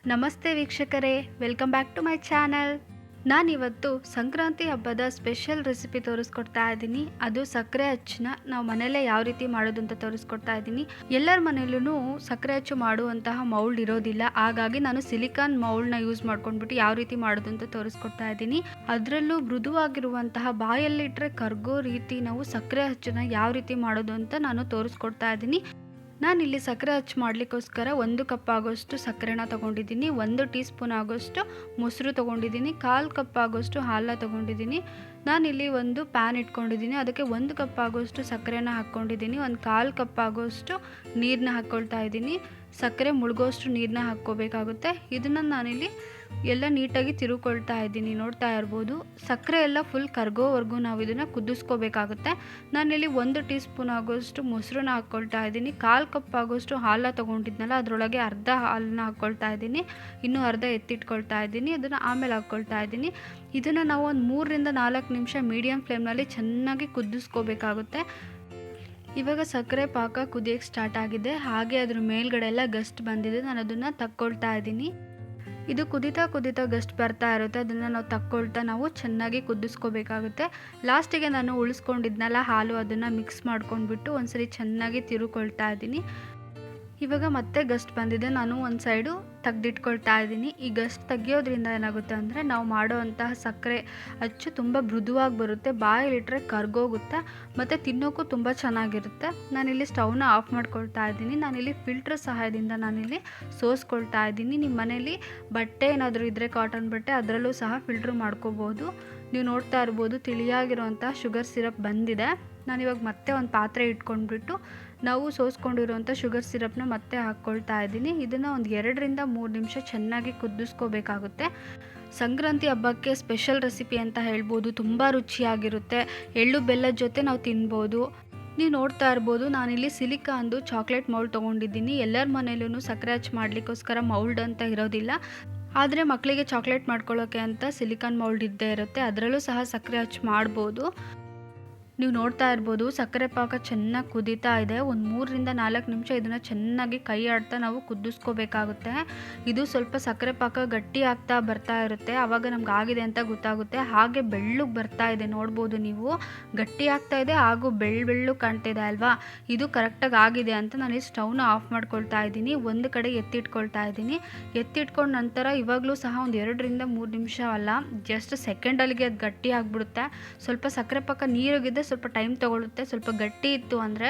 ನಮಸ್ತೆ ವೀಕ್ಷಕರೇ, welcome back to my channel. ನಾನಿವತ್ತು ಸಂಕ್ರಾಂತಿ ಹಬ್ಬದ ಸ್ಪೆಷಲ್ ರೆಸಿಪಿ ತೋರಿಸ್ಕೊಡ್ತಾ ಇದ್ದೀನಿ. ಅದು ಸಕ್ಕರೆ ಅಚ್ಚನ್ನ ನಾವು ಮನೆಯಲ್ಲೇ ಯಾವ ರೀತಿ ಮಾಡೋದು ಅಂತ ತೋರಿಸ್ಕೊಡ್ತಾ ಇದ್ದೀನಿ. ಎಲ್ಲರ ಮನೆಯಲ್ಲೂ ಸಕ್ಕರೆ ಅಚ್ಚು ಮಾಡುವಂತಹ ಮೌಲ್ಡ್ ಇರೋದಿಲ್ಲ, ಹಾಗಾಗಿ ನಾನು ಸಿಲಿಕಾನ್ ಮೌಲ್ಡ್ನ ಯೂಸ್ ಮಾಡ್ಕೊಂಡ್ಬಿಟ್ಟು ಯಾವ ರೀತಿ ಮಾಡೋದು ಅಂತ ತೋರಿಸ್ಕೊಡ್ತಾ ಇದ್ದೀನಿ. ಅದರಲ್ಲೂ ಮೃದುವಾಗಿರುವಂತಹ ಬಾಯಲ್ಲಿಟ್ಟರೆ ಕರ್ಗೋ ರೀತಿ ನಾವು ಸಕ್ಕರೆ ಅಚ್ಚನ್ನ ಯಾವ ರೀತಿ ಮಾಡೋದು ಅಂತ ನಾನು ತೋರಿಸ್ಕೊಡ್ತಾ ಇದ್ದೀನಿ. ನಾನಿಲ್ಲಿ ಸಕ್ಕರೆ ಅಚ್ಚು ಮಾಡಲಿಕ್ಕೋಸ್ಕರ 1 ಕಪ್ ಆಗೋಷ್ಟು ಸಕ್ಕರೆನ ತೊಗೊಂಡಿದ್ದೀನಿ, 1 ಟೀ ಸ್ಪೂನ್ ಆಗೋಷ್ಟು ಮೊಸರು ತೊಗೊಂಡಿದ್ದೀನಿ, 1/4 ಕಪ್ ಆಗೋಷ್ಟು ಹಾಲನ್ನ ತೊಗೊಂಡಿದ್ದೀನಿ. ನಾನಿಲ್ಲಿ ಒಂದು ಪ್ಯಾನ್ ಇಟ್ಕೊಂಡಿದ್ದೀನಿ, ಅದಕ್ಕೆ 1 ಕಪ್ ಆಗೋಷ್ಟು ಸಕ್ಕರೆನ ಹಾಕ್ಕೊಂಡಿದ್ದೀನಿ, 1/4 ಕಪ್ ಆಗೋಷ್ಟು ನೀರನ್ನ ಹಾಕ್ಕೊಳ್ತಾ ಇದ್ದೀನಿ. ಸಕ್ಕರೆ ಮುಳುಗೋಷ್ಟು ನೀರನ್ನ ಹಾಕ್ಕೋಬೇಕಾಗುತ್ತೆ. ಇದನ್ನು ನಾನಿಲ್ಲಿ ಎಲ್ಲ ನೀಟಾಗಿ ತಿರುಕೊಳ್ತಾ ಇದ್ದೀನಿ. ನೋಡ್ತಾ ಇರ್ಬೋದು, ಸಕ್ಕರೆ ಎಲ್ಲ ಫುಲ್ ಕರ್ಗೋವರೆಗೂ ನಾವು ಇದನ್ನು ಕುದಿಸ್ಕೋಬೇಕಾಗುತ್ತೆ. ನಾನಿಲ್ಲಿ 1 ಟೀ ಸ್ಪೂನ್ ಆಗೋಷ್ಟು ಮೊಸರನ್ನ ಹಾಕ್ಕೊಳ್ತಾ ಇದ್ದೀನಿ, 1/4 ಕಪ್ ಆಗೋಷ್ಟು ಹಾಲನ್ನ ತೊಗೊಂಡಿದ್ನಲ್ಲ ಅದರೊಳಗೆ ಅರ್ಧ ಹಾಲನ್ನ ಹಾಕ್ಕೊಳ್ತಾ ಇದ್ದೀನಿ, ಇನ್ನೂ ಅರ್ಧ ಎತ್ತಿಟ್ಕೊಳ್ತಾ ಇದ್ದೀನಿ. ಅದನ್ನು ಆಮೇಲೆ ಹಾಕ್ಕೊಳ್ತಾ ಇದ್ದೀನಿ. ಇದನ್ನು ನಾವು ಒಂದು 3 ರಿಂದ 4 ನಿಮಿಷ ಮೀಡಿಯಮ್ ಫ್ಲೇಮ್ನಲ್ಲಿ ಚೆನ್ನಾಗಿ ಕುದಿಸ್ಕೋಬೇಕಾಗುತ್ತೆ. ಇವಾಗ ಸಕ್ಕರೆ ಪಾಕ ಕುದಿಯೋಕ್ಕೆ ಸ್ಟಾರ್ಟ್ ಆಗಿದೆ, ಹಾಗೆ ಅದ್ರ ಮೇಲ್ಗಡೆ ಎಲ್ಲ ಗಸ್ಟ್ ಬಂದಿದೆ. ನಾನು ಅದನ್ನು ತಕ್ಕೊಳ್ತಾ ಇದ್ದೀನಿ. ಇದು ಕುದೀತಾ ಗಸ್ಟ್ ಬರ್ತಾ ಇರುತ್ತೆ, ಅದನ್ನು ನಾವು ತಕ್ಕೊಳ್ತಾ ನಾವು ಚೆನ್ನಾಗಿ ಕುದಿಸ್ಕೋಬೇಕಾಗುತ್ತೆ. ಲಾಸ್ಟಿಗೆ ನಾನು ಉಳಿಸ್ಕೊಂಡಿದ್ನಲ್ಲ ಹಾಲು, ಅದನ್ನು ಮಿಕ್ಸ್ ಮಾಡ್ಕೊಂಡ್ಬಿಟ್ಟು ಒಂದ್ಸರಿ ಚೆನ್ನಾಗಿ ತಿರುಕೊಳ್ತಾ ಇದ್ದೀನಿ. ಇವಾಗ ಮತ್ತೆ ಗಸ್ಟ್ ಬಂದಿದೆ, ನಾನು ಒಂದು ಸೈಡು ತೆಗೆದಿಟ್ಕೊಳ್ತಾ ಇದ್ದೀನಿ. ಈ ಗಸ್ಟ್ ತೆಗಿಯೋದ್ರಿಂದ ಏನಾಗುತ್ತೆ ಅಂದರೆ ನಾವು ಮಾಡೋವಂತಹ ಸಕ್ಕರೆ ಅಚ್ಚು ತುಂಬ ಮೃದುವಾಗಿ ಬರುತ್ತೆ, ಬಾಯಲ್ಲಿಟ್ಟರೆ ಕರ್ಗೋಗುತ್ತೆ ಮತ್ತು ತಿನ್ನೋಕ್ಕೂ ತುಂಬ ಚೆನ್ನಾಗಿರುತ್ತೆ. ನಾನಿಲ್ಲಿ ಸ್ಟವ್ನ ಆಫ್ ಮಾಡ್ಕೊಳ್ತಾ ಇದ್ದೀನಿ. ನಾನಿಲ್ಲಿ ಫಿಲ್ಟ್ರ್ ಸಹಾಯದಿಂದ ನಾನಿಲ್ಲಿ ಸೋಸ್ಕೊಳ್ತಾ ಇದ್ದೀನಿ. ನಿಮ್ಮ ಮನೇಲಿ ಬಟ್ಟೆ ಏನಾದರೂ ಇದ್ದರೆ ಕಾಟನ್ ಬಟ್ಟೆ, ಅದರಲ್ಲೂ ಸಹ ಫಿಲ್ಟ್ರ್ ಮಾಡ್ಕೋಬೋದು. ನೀವು ನೋಡ್ತಾ ಇರ್ಬೋದು ತಿಳಿಯಾಗಿರುವಂಥ ಶುಗರ್ ಸಿರಪ್ ಬಂದಿದೆ. ನಾನಿವಾಗ ಮತ್ತೆ ಒಂದು ಪಾತ್ರೆ ಇಟ್ಕೊಂಡ್ಬಿಟ್ಟು ನಾವು ಸೋಸ್ಕೊಂಡಿರುವಂಥ ಶುಗರ್ ಸಿರಪ್ನ ಮತ್ತೆ ಹಾಕ್ಕೊಳ್ತಾ ಇದ್ದೀನಿ. ಇದನ್ನು ಒಂದು 2 ರಿಂದ 3 ನಿಮಿಷ ಚೆನ್ನಾಗಿ ಕುದಿಸ್ಕೋಬೇಕಾಗುತ್ತೆ. ಸಂಕ್ರಾಂತಿ ಹಬ್ಬಕ್ಕೆ ಸ್ಪೆಷಲ್ ರೆಸಿಪಿ ಅಂತ ಹೇಳ್ಬೋದು, ತುಂಬ ರುಚಿಯಾಗಿರುತ್ತೆ. ಎಳ್ಳು ಬೆಲ್ಲದ ಜೊತೆ ನಾವು ತಿನ್ಬೋದು. ನೀವು ನೋಡ್ತಾ ಇರ್ಬೋದು, ನಾನಿಲ್ಲಿ ಸಿಲಿಕಾನ್ದು ಚಾಕ್ಲೇಟ್ ಮೌಲ್ಡ್ ತೊಗೊಂಡಿದ್ದೀನಿ. ಎಲ್ಲರ ಮನೇಲೂ ಸಕ್ಕರೆ ಅಚ್ಚು ಮಾಡಲಿಕ್ಕೋಸ್ಕರ ಮೌಲ್ಡ್ ಅಂತ ಇರೋದಿಲ್ಲ, ಆದರೆ ಮಕ್ಕಳಿಗೆ ಚಾಕ್ಲೇಟ್ ಮಾಡ್ಕೊಳ್ಳೋಕ್ಕೆ ಅಂತ ಸಿಲಿಕಾನ್ ಮೌಲ್ಡ್ ಇದ್ದೇ ಇರುತ್ತೆ. ಅದರಲ್ಲೂ ಸಹ ಸಕ್ಕರೆ ಅಚ್ಚು ಮಾಡ್ಬೋದು. ನೀವು ನೋಡ್ತಾ ಇರ್ಬೋದು, ಸಕ್ಕರೆ ಪಾಕ ಚೆನ್ನಾಗಿ ಕುದೀತಾ ಇದೆ. ಒಂದು 3 ರಿಂದ 4 ನಿಮಿಷ ಇದನ್ನು ಚೆನ್ನಾಗಿ ಕೈ ಆಡ್ತಾ ನಾವು ಕುದಿಸ್ಕೋಬೇಕಾಗುತ್ತೆ. ಇದು ಸ್ವಲ್ಪ ಸಕ್ಕರೆ ಪಾಕ ಗಟ್ಟಿ ಆಗ್ತಾ ಬರ್ತಾ ಇರುತ್ತೆ, ಆವಾಗ ನಮ್ಗೆ ಆಗಿದೆ ಅಂತ ಗೊತ್ತಾಗುತ್ತೆ. ಹಾಗೆ ಬೆಳ್ಳಗೆ ಬರ್ತಾ ಇದೆ, ನೋಡ್ಬೋದು ನೀವು, ಗಟ್ಟಿ ಆಗ್ತಾ ಇದೆ ಹಾಗೂ ಬೆಳ್ಳು ಕಾಣ್ತಿದೆ ಅಲ್ವಾ. ಇದು ಕರೆಕ್ಟಾಗಿ ಆಗಿದೆ ಅಂತ ನಾನು ಈ ಸ್ಟವ್ನ ಆಫ್ ಮಾಡ್ಕೊಳ್ತಾ ಇದ್ದೀನಿ. ಒಂದು ಕಡೆ ಎತ್ತಿಟ್ಕೊಳ್ತಾ ಇದ್ದೀನಿ. ಎತ್ತಿಟ್ಕೊಂಡ ನಂತರ ಇವಾಗಲೂ ಸಹ ಒಂದು 2 ರಿಂದ 3 ನಿಮಿಷ ಅಲ್ಲ, ಜಸ್ಟ್ ಸೆಕೆಂಡಲ್ಲಿಗೆ ಅದು ಗಟ್ಟಿ ಆಗಿಬಿಡುತ್ತೆ. ಸ್ವಲ್ಪ ಸಕ್ಕರೆ ಪಾಕ ನೀರಾಗಿದೆ, ಸ್ವಲ್ಪ ಟೈಮ್ ತೊಗೊಳುತ್ತೆ. ಸ್ವಲ್ಪ ಗಟ್ಟಿ ಇತ್ತು ಅಂದರೆ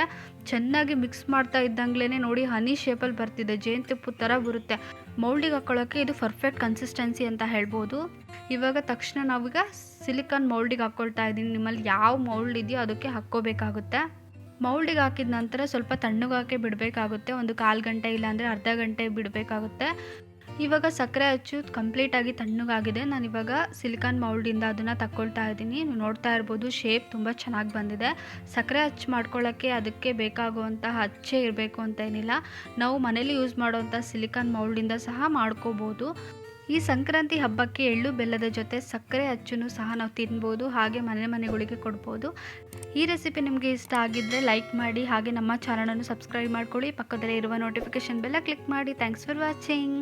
ಚೆನ್ನಾಗಿ ಮಿಕ್ಸ್ ಮಾಡ್ತಾ ಇದ್ದಂಗ್ಲೇ ನೋಡಿ ಹನಿ ಶೇಪಲ್ಲಿ ಬರ್ತಿದೆ, ಜೇನುತುಪ್ಪದ ಥರ ಬರುತ್ತೆ. ಮೌಲ್ಡಿಗೆ ಹಾಕ್ಕೊಳ್ಳೋಕ್ಕೆ ಇದು ಪರ್ಫೆಕ್ಟ್ ಕನ್ಸಿಸ್ಟೆನ್ಸಿ ಅಂತ ಹೇಳ್ಬೋದು. ಇವಾಗ ತಕ್ಷಣ ನಾವೀಗ ಸಿಲಿಕಾನ್ ಮೌಲ್ಡಿಗೆ ಹಾಕ್ಕೊಳ್ತಾ ಇದ್ದೀನಿ. ನಿಮ್ಮಲ್ಲಿ ಯಾವ ಮೌಲ್ಡ್ ಇದೆಯೋ ಅದಕ್ಕೆ ಹಾಕ್ಕೋಬೇಕಾಗುತ್ತೆ. ಮೌಲ್ಡಿಗೆ ಹಾಕಿದ ನಂತರ ಸ್ವಲ್ಪ ತಣ್ಣಗಾಕೆ ಬಿಡಬೇಕಾಗುತ್ತೆ. ಒಂದು 1/4 ಗಂಟೆ ಇಲ್ಲಾಂದರೆ ಅರ್ಧ ಗಂಟೆ ಬಿಡಬೇಕಾಗುತ್ತೆ. ಇವಾಗ ಸಕ್ಕರೆ ಅಚ್ಚು ಕಂಪ್ಲೀಟಾಗಿ ತಣ್ಣಗಾಗಿದೆ. ನಾನಿವಾಗ ಸಿಲಿಕಾನ್ ಮೌಲ್ಡಿಂದ ಅದನ್ನು ತಕ್ಕೊಳ್ತಾ ಇದ್ದೀನಿ. ನೀವು ನೋಡ್ತಾ ಇರ್ಬೋದು, ಶೇಪ್ ತುಂಬ ಚೆನ್ನಾಗಿ ಬಂದಿದೆ. ಸಕ್ಕರೆ ಅಚ್ಚು ಮಾಡ್ಕೊಳ್ಳೋಕ್ಕೆ ಅದಕ್ಕೆ ಬೇಕಾಗುವಂತಹ ಅಚ್ಚೇ ಇರಬೇಕು ಅಂತ ಏನಿಲ್ಲ, ನಾವು ಮನೇಲಿ ಯೂಸ್ ಮಾಡುವಂಥ ಸಿಲಿಕಾನ್ ಮೌಲ್ಡಿಂದ ಸಹ ಮಾಡ್ಕೋಬೋದು. ಈ ಸಂಕ್ರಾಂತಿ ಹಬ್ಬಕ್ಕೆ ಎಳ್ಳು ಬೆಲ್ಲದ ಜೊತೆ ಸಕ್ಕರೆ ಅಚ್ಚನ್ನು ಸಹ ನಾವು ತಿನ್ಬೋದು, ಹಾಗೆ ಮನೆಗಳಿಗೆ ಕೊಡ್ಬೋದು. ಈ ರೆಸಿಪಿ ನಿಮಗೆ ಇಷ್ಟ ಆಗಿದ್ದರೆ ಲೈಕ್ ಮಾಡಿ, ಹಾಗೆ ನಮ್ಮ ಚಾನಲನ್ನು ಸಬ್ಸ್ಕ್ರೈಬ್ ಮಾಡ್ಕೊಳ್ಳಿ. ಪಕ್ಕದಲ್ಲೇ ಇರುವ ನೋಟಿಫಿಕೇಷನ್ ಬೆಲ್ಲ ಕ್ಲಿಕ್ ಮಾಡಿ. Thanks for watching.